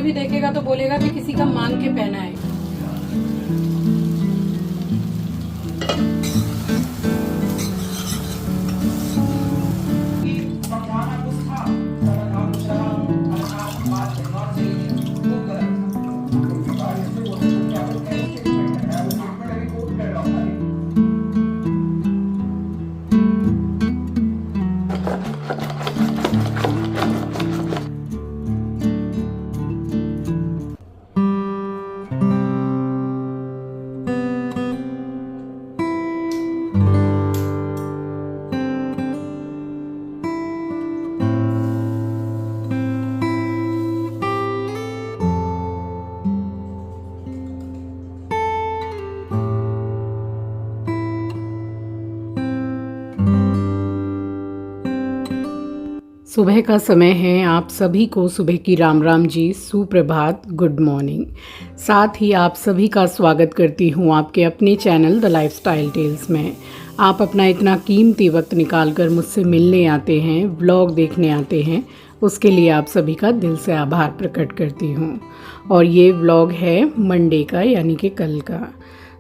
भी देखेगा तो बोलेगा कि किसी का मांग के पहना है। सुबह का समय है, आप सभी को सुबह की राम राम जी, सुप्रभात, गुड मॉर्निंग। साथ ही आप सभी का स्वागत करती हूँ आपके अपने चैनल द लाइफस्टाइल टेल्स में। आप अपना इतना कीमती वक्त निकाल कर मुझसे मिलने आते हैं, व्लॉग देखने आते हैं, उसके लिए आप सभी का दिल से आभार प्रकट करती हूँ। और ये व्लॉग है मंडे का, यानी कि कल का।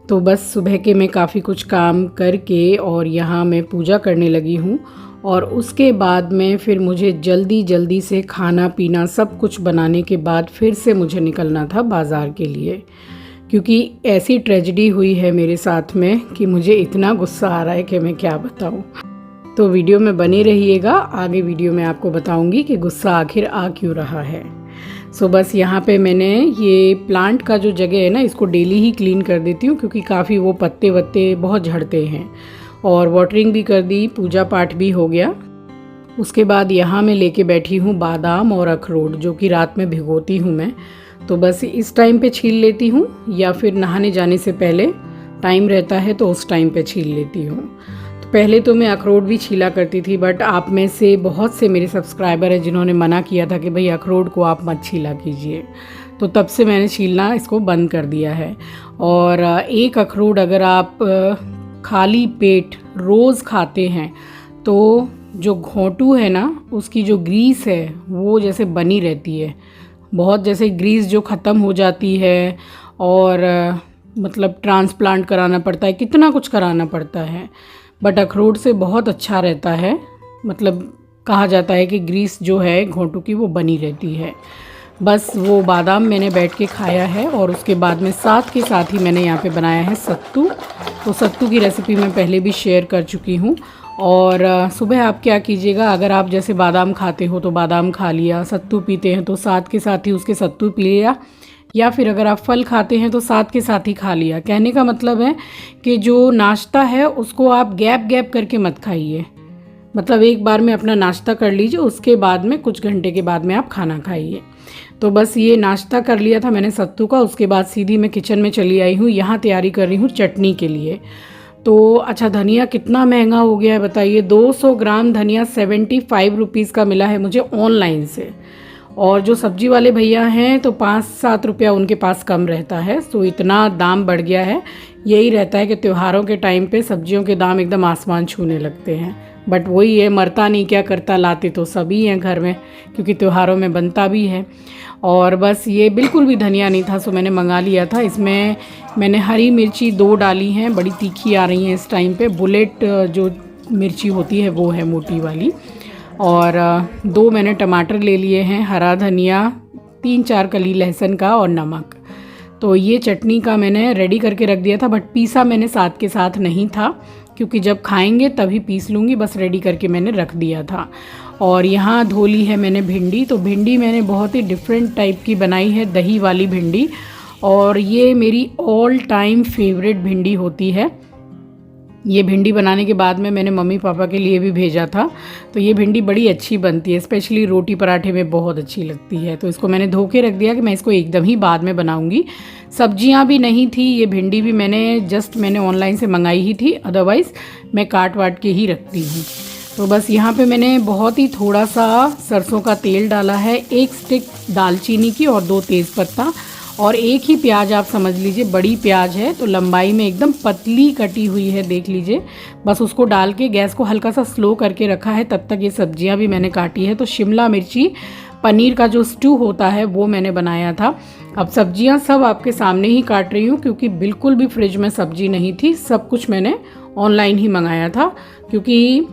तो बस सुबह के मैं काफ़ी कुछ काम करके और यहाँ मैं पूजा करने लगी हूँ, और उसके बाद में फिर मुझे जल्दी से खाना पीना सब कुछ बनाने के बाद फिर से मुझे निकलना था बाज़ार के लिए, क्योंकि ऐसी ट्रेजेडी हुई है मेरे साथ में कि मुझे इतना गुस्सा आ रहा है कि मैं क्या बताऊं। तो वीडियो में बने रहिएगा, आगे वीडियो में आपको बताऊंगी कि गुस्सा आखिर आ क्यों रहा है। सो बस यहाँ पे मैंने ये प्लांट का जो जगह है ना, इसको डेली ही क्लीन कर देती हूँ, क्योंकि काफ़ी वो पत्ते वत्ते बहुत झड़ते हैं। और वाटरिंग भी कर दी, पूजा पाठ भी हो गया। उसके बाद यहाँ मैं लेके बैठी हूँ बादाम और अखरोट, जो कि रात में भिगोती हूँ मैं। तो बस इस टाइम पे छील लेती हूँ, या फिर नहाने जाने से पहले टाइम रहता है तो उस टाइम पे छील लेती हूँ। तो पहले तो मैं अखरोट भी छीला करती थी, बट आप में से बहुत से मेरे सब्सक्राइबर हैं जिन्होंने मना किया था कि भाई अखरोट को आप मत छीला कीजिए। तो तब से मैंने छीलना इसको बंद कर दिया है। और एक अखरोट अगर आप खाली पेट रोज़ खाते हैं तो जो घोंटू है ना, उसकी जो ग्रीस है वो जैसे बनी रहती है, बहुत जैसे ग्रीस जो ख़त्म हो जाती है। और मतलब ट्रांसप्लांट कराना पड़ता है, कितना कुछ कराना पड़ता है, बट अखरोट से बहुत अच्छा रहता है। मतलब कहा जाता है कि ग्रीस जो है घोंटू की वो बनी रहती है। बस वो बादाम मैंने बैठ के खाया है, और उसके बाद में साथ के साथ ही मैंने यहाँ पे बनाया है सत्तू। तो सत्तू की रेसिपी मैं पहले भी शेयर कर चुकी हूँ। और सुबह आप क्या कीजिएगा, अगर आप जैसे बादाम खाते हो तो बादाम खा लिया, सत्तू पीते हैं तो साथ के साथ ही उसके सत्तू पी लिया, या फिर अगर आप फल खाते हैं तो साथ के साथ ही खा लिया। कहने का मतलब है कि जो नाश्ता है उसको आप गैप गैप करके मत खाइए। मतलब एक बार में अपना नाश्ता कर लीजिए, उसके बाद में कुछ घंटे के बाद में आप खाना खाइए। तो बस ये नाश्ता कर लिया था मैंने सत्तू का। उसके बाद सीधी मैं किचन में चली आई हूँ, यहाँ तैयारी कर रही हूँ चटनी के लिए। तो अच्छा, धनिया कितना महंगा हो गया है बताइए। 200 ग्राम धनिया 75 रुपीज़ का मिला है मुझे ऑनलाइन से। और जो सब्जी वाले भैया हैं तो 5-7 रुपया उनके पास कम रहता है। तो इतना दाम बढ़ गया है। यही रहता है कि त्योहारों के टाइम पे सब्जियों के दाम एकदम आसमान छूने लगते हैं। बट वही है, मरता नहीं क्या करता, लाते तो सभी हैं घर में, क्योंकि त्योहारों में बनता भी है। और बस ये बिल्कुल भी धनिया नहीं था, सो मैंने मंगा लिया था। इसमें मैंने हरी मिर्ची 2 डाली हैं, बड़ी तीखी आ रही हैं इस टाइम पे। बुलेट जो मिर्ची होती है वो है मोटी वाली। और 2 मैंने टमाटर ले लिए हैं, हरा धनिया, 3-4 कली लहसुन का, और नमक। तो ये चटनी का मैंने रेडी करके रख दिया था, बट पीसा मैंने साथ के साथ नहीं था, क्योंकि जब खाएंगे तभी पीस लूँगी। बस रेडी करके मैंने रख दिया था। और यहाँ धो ली है मैंने भिंडी। तो भिंडी मैंने बहुत ही डिफरेंट टाइप की बनाई है, दही वाली भिंडी। और ये मेरी ऑल टाइम फेवरेट भिंडी होती है। ये भिंडी बनाने के बाद में मैंने मम्मी पापा के लिए भी भेजा था। तो ये भिंडी बड़ी अच्छी बनती है, स्पेशली रोटी पराठे में बहुत अच्छी लगती है। तो इसको मैंने धो के रख दिया कि मैं इसको एकदम ही बाद में बनाऊंगी। सब्जियां भी नहीं थी, ये भिंडी भी मैंने ऑनलाइन से मंगाई ही थी, अदरवाइज़ मैं काट वाट के ही रखती हूँ। तो बस यहाँ पे मैंने बहुत ही थोड़ा सा सरसों का तेल डाला है, 1 स्टिक दालचीनी की और 2 तेज़पत्ता, और एक ही प्याज आप समझ लीजिए, बड़ी प्याज है तो लंबाई में एकदम पतली कटी हुई है, देख लीजिए। बस उसको डाल के गैस को हल्का सा स्लो करके रखा है। तब तक ये सब्जियां भी मैंने काटी है। तो शिमला मिर्ची पनीर का जो स्टू होता है वो मैंने बनाया था। अब सब्जियां सब आपके सामने ही काट रही हूँ, क्योंकि बिल्कुल भी फ्रिज में सब्जी नहीं थी, सब कुछ मैंने ऑनलाइन ही मंगाया था, क्योंकि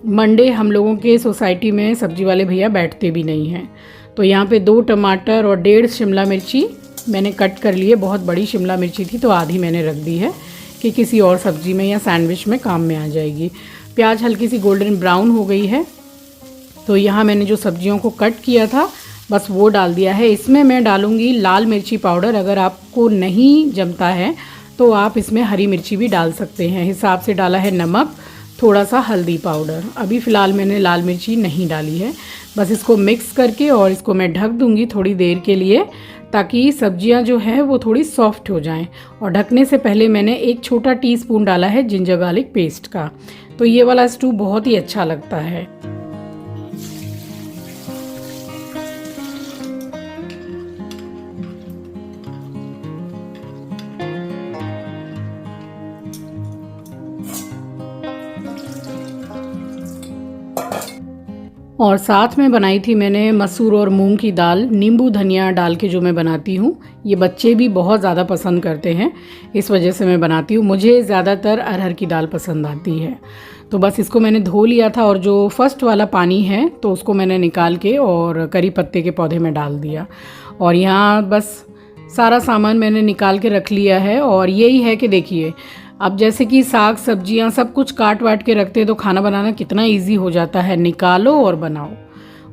मंडे हम लोगों के सोसाइटी में सब्जी वाले भैया बैठते भी नहीं हैं। तो यहाँ पे 2 टमाटर और 1.5 शिमला मिर्ची मैंने कट कर लिए। बहुत बड़ी शिमला मिर्ची थी तो आधी मैंने रख दी है कि किसी और सब्जी में या सैंडविच में काम में आ जाएगी। प्याज हल्की सी गोल्डन ब्राउन हो गई है, तो यहाँ मैंने जो सब्जियों को कट किया था बस वो डाल दिया है। इसमें मैं डालूँगी लाल मिर्ची पाउडर। अगर आपको नहीं जमता है तो आप इसमें हरी मिर्ची भी डाल सकते हैं। हिसाब से डाला है नमक, थोड़ा सा हल्दी पाउडर। अभी फ़िलहाल मैंने लाल मिर्ची नहीं डाली है। बस इसको मिक्स करके और इसको मैं ढक दूँगी थोड़ी देर के लिए, ताकि सब्जियां जो है वो थोड़ी सॉफ्ट हो जाएं। और ढकने से पहले मैंने 1 छोटा टीस्पून डाला है जिंजर गार्लिक पेस्ट का। तो ये वाला स्टू बहुत ही अच्छा लगता है। और साथ में बनाई थी मैंने मसूर और मूंग की दाल, नींबू धनिया डाल के जो मैं बनाती हूँ। ये बच्चे भी बहुत ज़्यादा पसंद करते हैं, इस वजह से मैं बनाती हूँ। मुझे ज़्यादातर अरहर की दाल पसंद आती है। तो बस इसको मैंने धो लिया था और जो फर्स्ट वाला पानी है तो उसको मैंने निकाल के और करी पत्ते के पौधे में डाल दिया। और यहाँ बस सारा सामान मैंने निकाल के रख लिया है। और यही है कि देखिए, अब जैसे कि साग सब्जियां सब कुछ काट वाट के रखते हैं तो खाना बनाना कितना इजी हो जाता है, निकालो और बनाओ।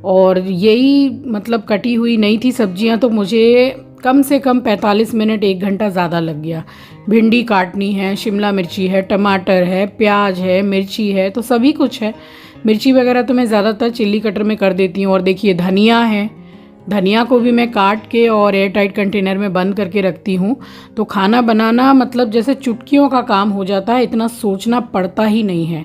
और यही मतलब कटी हुई नहीं थी सब्जियां तो मुझे कम से कम 45 मिनट 1 घंटा ज़्यादा लग गया। भिंडी काटनी है, शिमला मिर्ची है, टमाटर है, प्याज है, मिर्ची है, तो सभी कुछ है। मिर्ची वगैरह तो मैं ज़्यादातर चिल्ली कटर में कर देती हूँ। और देखिए धनिया है, धनिया को भी मैं काट के और एयर टाइट कंटेनर में बंद करके रखती हूँ। तो खाना बनाना मतलब जैसे चुटकियों का काम हो जाता है, इतना सोचना पड़ता ही नहीं है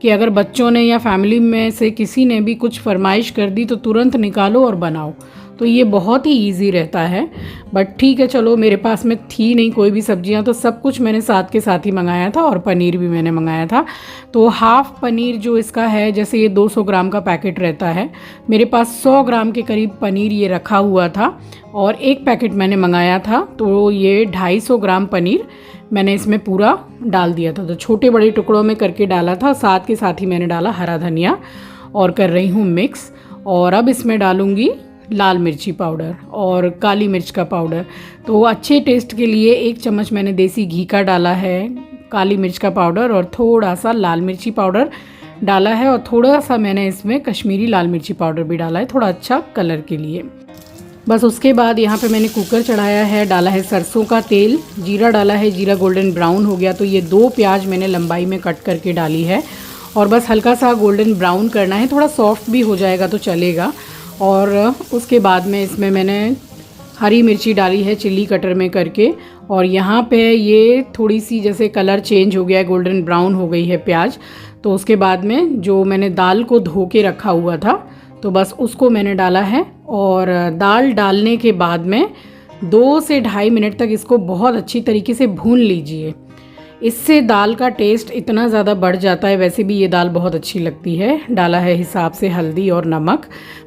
कि अगर बच्चों ने या फैमिली में से किसी ने भी कुछ फरमाइश कर दी तो तुरंत निकालो और बनाओ। तो ये बहुत ही इजी रहता है। बट ठीक है, चलो मेरे पास में थी नहीं कोई भी सब्जियां, तो सब कुछ मैंने साथ के साथ ही मंगाया था। और पनीर भी मैंने मंगाया था। तो हाफ़ पनीर जो इसका है, जैसे ये 200 ग्राम का पैकेट रहता है, मेरे पास 100 ग्राम के करीब पनीर ये रखा हुआ था। और 1 पैकेट मैंने मंगाया था, तो ये 250 ग्राम पनीर मैंने इसमें पूरा डाल दिया था। तो छोटे बड़े टुकड़ों में करके डाला था। साथ के साथ ही मैंने डाला हरा धनिया और कर रही हूँ मिक्स। और अब इसमें डालूँगी लाल मिर्ची पाउडर और काली मिर्च का पाउडर। तो अच्छे टेस्ट के लिए 1 चम्मच मैंने देसी घी का डाला है, काली मिर्च का पाउडर और थोड़ा सा लाल मिर्ची पाउडर डाला है। और थोड़ा सा मैंने इसमें कश्मीरी लाल मिर्ची पाउडर भी डाला है, थोड़ा अच्छा कलर के लिए। बस उसके बाद यहाँ पे मैंने कुकर चढ़ाया है, डाला है सरसों का तेल, जीरा डाला है, जीरा गोल्डन ब्राउन हो गया। तो ये 2 प्याज मैंने लंबाई में कट करके डाली है। और बस हल्का सा गोल्डन ब्राउन करना है, थोड़ा सॉफ्ट भी हो जाएगा तो चलेगा। और उसके बाद में इसमें मैंने हरी मिर्ची डाली है चिल्ली कटर में करके। और यहाँ पे ये थोड़ी सी जैसे कलर चेंज हो गया है, गोल्डन ब्राउन हो गई है प्याज। तो उसके बाद में जो मैंने दाल को धो के रखा हुआ था, तो बस उसको मैंने डाला है। और दाल डालने के बाद में 2 से 2.5 मिनट तक इसको बहुत अच्छी तरीके से भून लीजिए। इससे दाल का टेस्ट इतना ज़्यादा बढ़ जाता है। वैसे भी ये दाल बहुत अच्छी लगती है। डाला है हिसाब से हल्दी और नमक।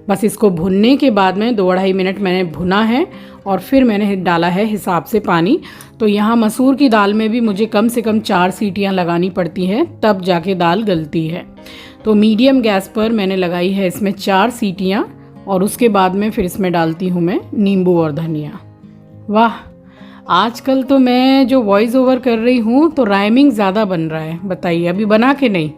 बस इसको भुनने के बाद में 2-2.5 मिनट मैंने भुना है। और फिर मैंने डाला है हिसाब से पानी। तो यहाँ मसूर की दाल में भी मुझे कम से कम 4 सीटियाँ लगानी पड़ती हैं, तब जाके दाल गलती है। तो मीडियम गैस पर मैंने लगाई है इसमें 4 सीटियाँ। और उसके बाद में फिर इसमें डालती हूँ मैं नींबू और धनिया। वाह, आजकल तो मैं जो वॉइस ओवर कर रही हूँ तो राइमिंग ज़्यादा बन रहा है। बताइए, अभी बना के नहीं।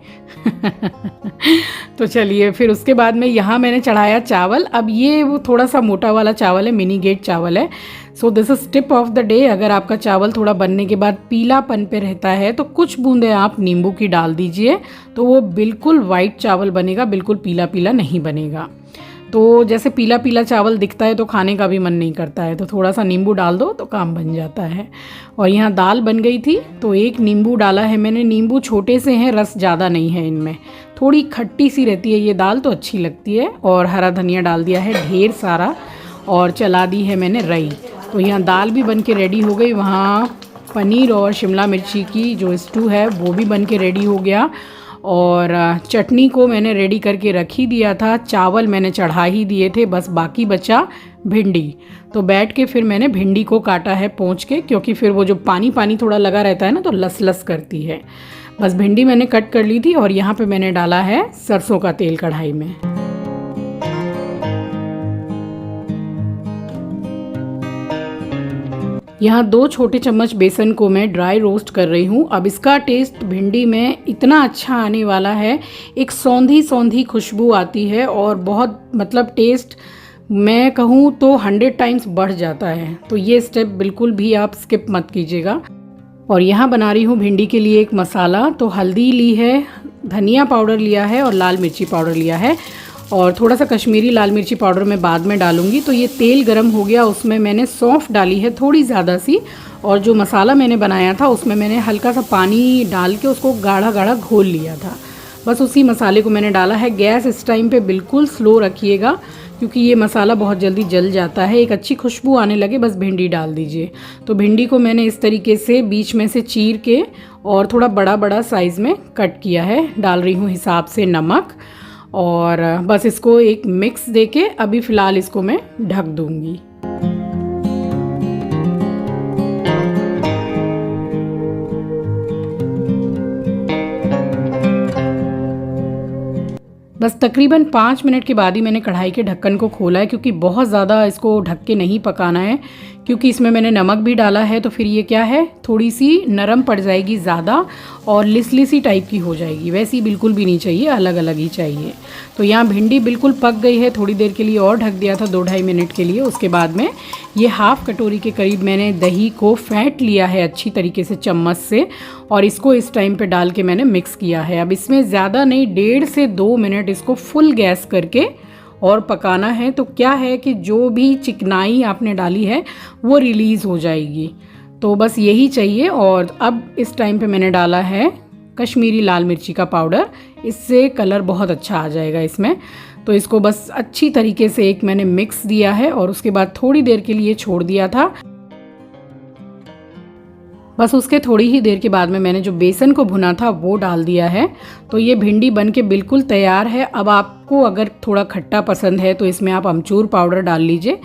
तो चलिए, फिर उसके बाद में यहाँ मैंने चढ़ाया चावल। अब ये वो थोड़ा सा मोटा वाला चावल है, मिनी गेट चावल है। So this is tip of the day. अगर आपका चावल थोड़ा बनने के बाद पीलापन पे रहता है तो कुछ बूंदे आप नींबू की डाल दीजिए, तो वो बिल्कुल वाइट चावल बनेगा, बिल्कुल पीला पीला नहीं बनेगा। तो जैसे पीला पीला चावल दिखता है तो खाने का भी मन नहीं करता है, तो थोड़ा सा नींबू डाल दो तो काम बन जाता है। और यहाँ दाल बन गई थी तो 1 नींबू डाला है मैंने। नींबू छोटे से हैं, रस ज़्यादा नहीं है इनमें, थोड़ी खट्टी सी रहती है ये दाल तो अच्छी लगती है। और हरा धनिया डाल दिया है ढेर सारा और चला दी है मैंने रई। तो यहाँ दाल भी बन के रेडी हो गई। वहाँ पनीर और शिमला मिर्ची की जो स्टू है वो भी बन के रेडी हो गया। और चटनी को मैंने रेडी करके रख ही दिया था, चावल मैंने चढ़ा ही दिए थे, बस बाकी बचा भिंडी। तो बैठ के फिर मैंने भिंडी को काटा है पोंछ के, क्योंकि फिर वो जो पानी पानी थोड़ा लगा रहता है ना तो लस लस करती है। बस भिंडी मैंने कट कर ली थी और यहाँ पे मैंने डाला है सरसों का तेल कढ़ाई में। यहाँ 2 छोटे चम्मच बेसन को मैं ड्राई रोस्ट कर रही हूँ। अब इसका टेस्ट भिंडी में इतना अच्छा आने वाला है, एक सौंधी सौंधी खुशबू आती है और बहुत मतलब टेस्ट मैं कहूँ तो 100 टाइम्स बढ़ जाता है। तो ये स्टेप बिल्कुल भी आप स्किप मत कीजिएगा। और यहाँ बना रही हूँ भिंडी के लिए एक मसाला। तो हल्दी ली है, धनिया पाउडर लिया है और लाल मिर्ची पाउडर लिया है, और थोड़ा सा कश्मीरी लाल मिर्ची पाउडर मैं बाद में डालूंगी। तो ये तेल गरम हो गया, उसमें मैंने सौंफ डाली है थोड़ी ज़्यादा सी, और जो मसाला मैंने बनाया था उसमें मैंने हल्का सा पानी डाल के उसको गाढ़ा गाढ़ा घोल लिया था। बस उसी मसाले को मैंने डाला है। गैस इस टाइम पे बिल्कुल स्लो रखिएगा, क्योंकि ये मसाला बहुत जल्दी जल जाता है। एक अच्छी खुशबू आने लगे बस भिंडी डाल दीजिए। तो भिंडी को मैंने इस तरीके से बीच में से चीर के और थोड़ा बड़ा बड़ा साइज़ में कट किया है। डाल रही हूँ हिसाब से नमक, और बस इसको एक मिक्स देके अभी फ़िलहाल इसको मैं ढक दूँगी। बस तकरीबन 5 मिनट के बाद ही मैंने कढ़ाई के ढक्कन को खोला है, क्योंकि बहुत ज़्यादा इसको ढक के नहीं पकाना है, क्योंकि इसमें मैंने नमक भी डाला है। तो फिर ये क्या है, थोड़ी सी नरम पड़ जाएगी ज़्यादा और लिसलिसी टाइप की हो जाएगी। वैसी बिल्कुल भी नहीं चाहिए, अलग अलग ही चाहिए। तो यहाँ भिंडी बिल्कुल पक गई है, थोड़ी देर के लिए और ढक दिया था 2-2.5 मिनट के लिए। उसके बाद में ये 1/2 कटोरी के करीब मैंने दही को फेंट लिया है अच्छी तरीके से चम्मच से, और इसको इस टाइम पे डाल के मैंने मिक्स किया है। अब इसमें ज़्यादा नहीं, 1.5 से 2 मिनट इसको फुल गैस करके और पकाना है। तो क्या है कि जो भी चिकनाई आपने डाली है वो रिलीज़ हो जाएगी। तो बस यही चाहिए। और अब इस टाइम पे मैंने डाला है कश्मीरी लाल मिर्ची का पाउडर, इससे कलर बहुत अच्छा आ जाएगा इसमें। तो इसको बस अच्छी तरीके से एक मैंने मिक्स दिया है और उसके बाद थोड़ी देर के लिए छोड़ दिया था। बस उसके थोड़ी ही देर के बाद में मैंने जो बेसन को भुना था वो डाल दिया है। तो ये भिंडी बन के बिल्कुल तैयार है। अब आपको अगर थोड़ा खट्टा पसंद है तो इसमें आप अमचूर पाउडर डाल लीजिए।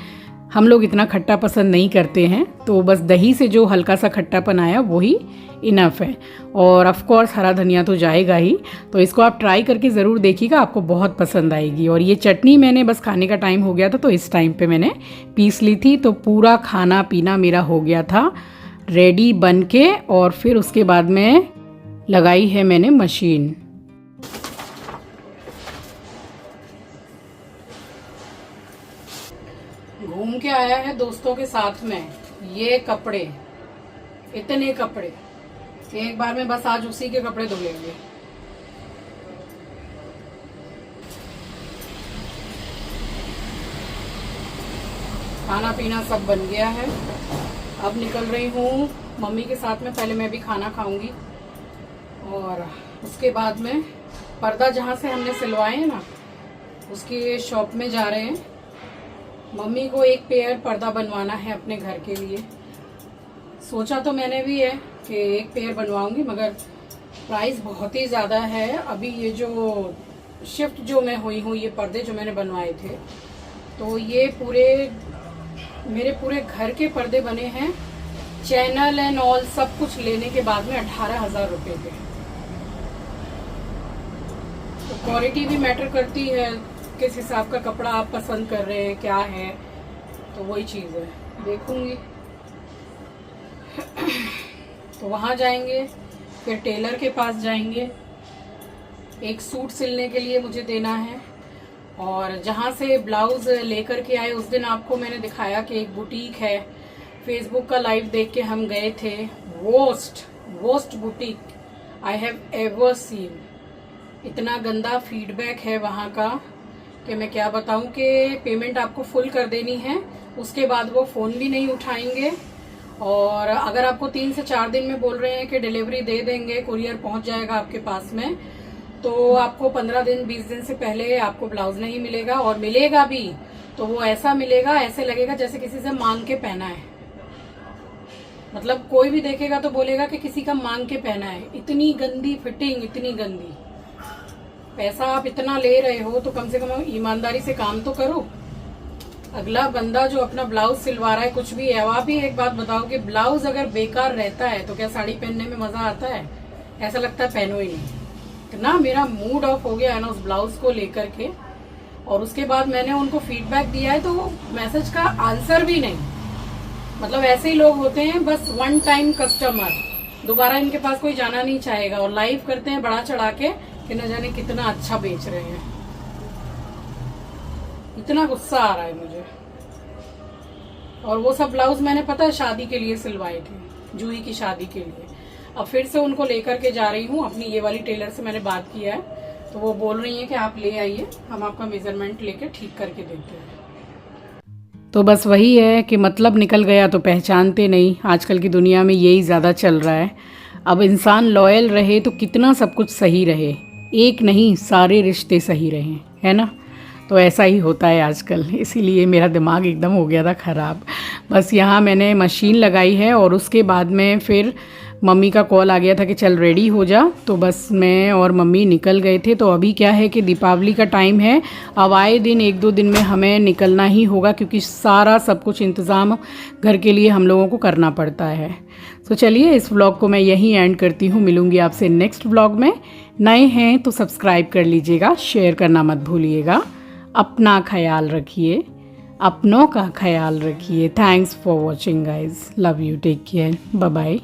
हम लोग इतना खट्टा पसंद नहीं करते हैं, तो बस दही से जो हल्का सा खट्टापन आया वही इनफ है। और ऑफ कोर्स हरा धनिया तो जाएगा ही। तो इसको आप ट्राई करके ज़रूर देखिएगा, आपको बहुत पसंद आएगी। और ये चटनी मैंने बस खाने का टाइम हो गया था तो इस टाइम पे मैंने पीस ली थी। तो पूरा खाना पीना मेरा हो गया था रेडी बन के, और फिर उसके बाद में लगाई है मैंने मशीन। घूम के आया है दोस्तों के साथ में। ये कपड़े, इतने कपड़े एक बार में बस आज उसी के कपड़े धुलेंगे। खाना पीना सब बन गया है। अब निकल रही हूँ मम्मी के साथ में, पहले मैं भी खाना खाऊंगी और उसके बाद में पर्दा जहाँ से हमने सिलवाए हैं ना उसकी शॉप में जा रहे हैं। मम्मी को एक पेयर पर्दा बनवाना है अपने घर के लिए। सोचा तो मैंने भी है कि एक पेयर बनवाऊंगी, मगर प्राइस बहुत ही ज़्यादा है। अभी ये जो शिफ्ट जो मैं हुई हूँ, ये पर्दे जो मैंने बनवाए थे, तो ये मेरे पूरे घर के पर्दे बने हैं, चैनल एंड ऑल सब कुछ लेने के बाद में 18,000 रुपये के। तो क्वालिटी भी मैटर करती है, किस हिसाब का कपड़ा आप पसंद कर रहे हैं, क्या है, तो वही चीज़ है। देखूंगी। तो वहाँ जाएंगे, फिर टेलर के पास जाएंगे, एक सूट सिलने के लिए मुझे देना है। और जहाँ से ब्लाउज लेकर के आए उस दिन आपको मैंने दिखाया कि एक बुटीक है, फेसबुक का लाइव देख के हम गए थे। Worst boutique I have ever seen. इतना गंदा फीडबैक है वहाँ का कि मैं क्या बताऊँ कि पेमेंट आपको फुल कर देनी है, उसके बाद वो फ़ोन भी नहीं उठाएंगे। और अगर आपको 3 से 4 दिन में बोल रहे हैं कि डिलीवरी दे देंगे, कुरियर पहुँच जाएगा आपके पास में, तो आपको 15 दिन 20 दिन से पहले आपको ब्लाउज नहीं मिलेगा। और मिलेगा भी तो वो ऐसा मिलेगा, ऐसे लगेगा जैसे किसी से मांग के पहना है। मतलब कोई भी देखेगा तो बोलेगा कि किसी का मांग के पहना है। इतनी गंदी फिटिंग, इतनी गंदी। पैसा आप इतना ले रहे हो तो कम से कम ईमानदारी से काम तो करो। अगला बंदा जो अपना ब्लाउज सिलवा रहा है कुछ भी है, अब आप ही एक बात बताओ कि ब्लाउज अगर बेकार रहता है तो क्या साड़ी पहनने में मजा आता है? ऐसा लगता है पहनो ही नहीं। इतना मेरा मूड ऑफ हो गया है ना उस ब्लाउज को लेकर के। और उसके बाद मैंने उनको फीडबैक दिया है तो वो मैसेज का आंसर भी नहीं। मतलब ऐसे ही लोग होते हैं, बस वन टाइम कस्टमर, दोबारा इनके पास कोई जाना नहीं चाहेगा। और लाइव करते हैं बढ़ा चढ़ा के कि न जाने कितना अच्छा बेच रहे हैं। इतना गुस्सा आ रहा है मुझे। और वो सब ब्लाउज मैंने पता है शादी के लिए सिलवाए थे, जूही की शादी के लिए। अब फिर से उनको लेकर के जा रही हूँ। अपनी ये वाली टेलर से मैंने बात किया है तो वो बोल रही है कि आप ले आइए, हम आपका मेजरमेंट लेके ठीक करके देते हैं। तो बस वही है कि मतलब निकल गया तो पहचानते नहीं। आजकल की दुनिया में यही ज़्यादा चल रहा है। अब इंसान लॉयल रहे तो कितना सब कुछ सही रहे, एक नहीं सारे रिश्ते सही रहें, है ना। तो ऐसा ही होता है आजकल, इसीलिए मेरा दिमाग एकदम हो गया था ख़राब। बस यहाँ मैंने मशीन लगाई है और उसके बाद में फिर मम्मी का कॉल आ गया था कि चल रेडी हो जा। तो बस मैं और मम्मी निकल गए थे। तो अभी क्या है कि दीपावली का टाइम है, अब आए दिन 1-2 दिन में हमें निकलना ही होगा क्योंकि सारा सब कुछ इंतज़ाम घर के लिए हम लोगों को करना पड़ता है। तो चलिए इस व्लॉग को मैं यहीं एंड करती हूँ। मिलूँगी आपसे नेक्स्ट व्लॉग में। नए हैं तो सब्सक्राइब कर लीजिएगा, शेयर करना मत भूलिएगा। अपना ख्याल रखिए, अपनों का ख्याल रखिए। Thanks for watching guys, love you, take care, bye bye.